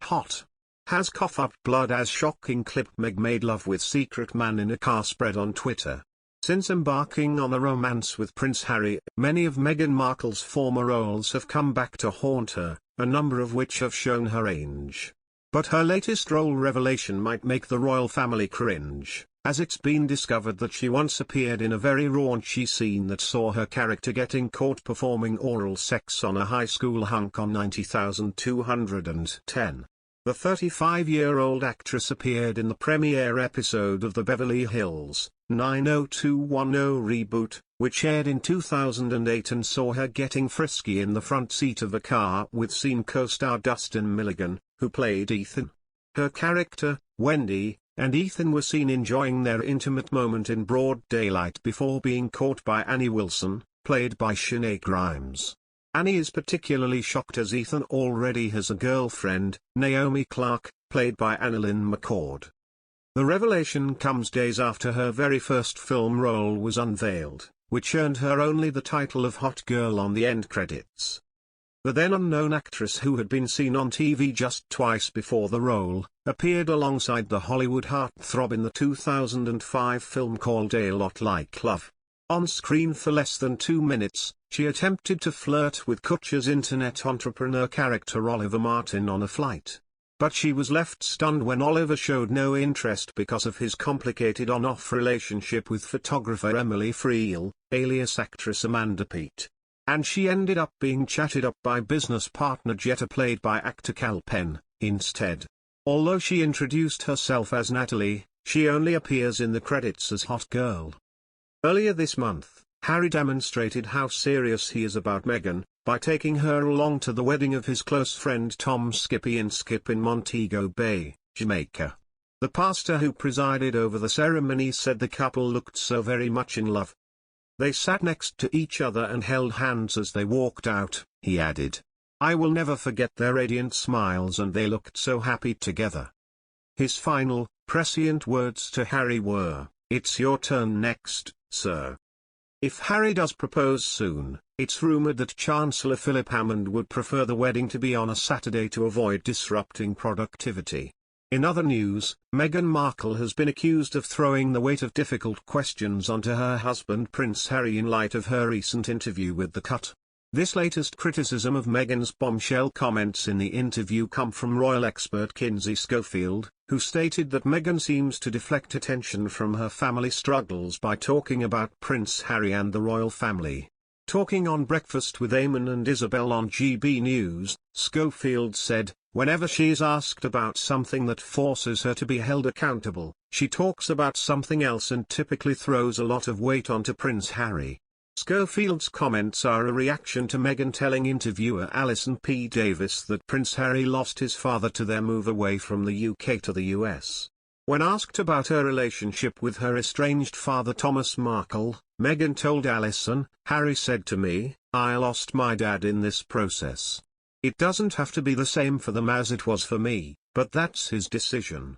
hot. Has cough up blood as shocking clip. Meg made love with secret man in a car spread on Twitter. Since embarking on a romance with Prince Harry, many of Meghan Markle's former roles have come back to haunt her, a number of which have shown her age. But her latest role revelation might make the royal family cringe, as it's been discovered that she once appeared in a very raunchy scene that saw her character getting caught performing oral sex on a high school hunk on 90,210. The 35-year-old actress appeared in the premiere episode of the Beverly Hills 90210 reboot, which aired in 2008 and saw her getting frisky in the front seat of a car with scene co-star Dustin Milligan, who played Ethan. Her character, Wendy, and Ethan were seen enjoying their intimate moment in broad daylight before being caught by Annie Wilson, played by Shanae Grimes. Annie is particularly shocked as Ethan already has a girlfriend, Naomi Clark, played by Annalyn McCord. The revelation comes days after her very first film role was unveiled, which earned her only the title of Hot Girl on the end credits. The then unknown actress, who had been seen on TV just twice before the role, appeared alongside the Hollywood heartthrob in the 2005 film called A Lot Like Love. On screen for less than 2 minutes, she attempted to flirt with Kutcher's internet entrepreneur character Oliver Martin on a flight. But she was left stunned when Oliver showed no interest because of his complicated on-off relationship with photographer Emily Friel, alias actress Amanda Peet. And she ended up being chatted up by business partner Jetta, played by actor Cal Penn, instead. Although she introduced herself as Natalie, she only appears in the credits as Hot Girl. Earlier this month, Harry demonstrated how serious he is about Meghan, by taking her along to the wedding of his close friend Tom Skippy in Skip in Montego Bay, Jamaica. The pastor who presided over the ceremony said the couple looked so very much in love. They sat next to each other and held hands as they walked out, he added. I will never forget their radiant smiles, and they looked so happy together. His final, prescient words to Harry were, "It's your turn next, sir." If Harry does propose soon, it's rumored that Chancellor Philip Hammond would prefer the wedding to be on a Saturday to avoid disrupting productivity. In other news, Meghan Markle has been accused of throwing the weight of difficult questions onto her husband Prince Harry in light of her recent interview with The Cut. This latest criticism of Meghan's bombshell comments in the interview come from royal expert Kinsey Schofield, who stated that Meghan seems to deflect attention from her family struggles by talking about Prince Harry and the royal family. Talking on Breakfast with Eamon and Isabel on GB News, Schofield said, "Whenever she is asked about something that forces her to be held accountable, she talks about something else and typically throws a lot of weight onto Prince Harry." Schofield's comments are a reaction to Meghan telling interviewer Alison P. Davis that Prince Harry lost his father to their move away from the UK to the US. When asked about her relationship with her estranged father Thomas Markle, Meghan told Alison, "Harry said to me, I lost my dad in this process. It doesn't have to be the same for them as it was for me, but that's his decision.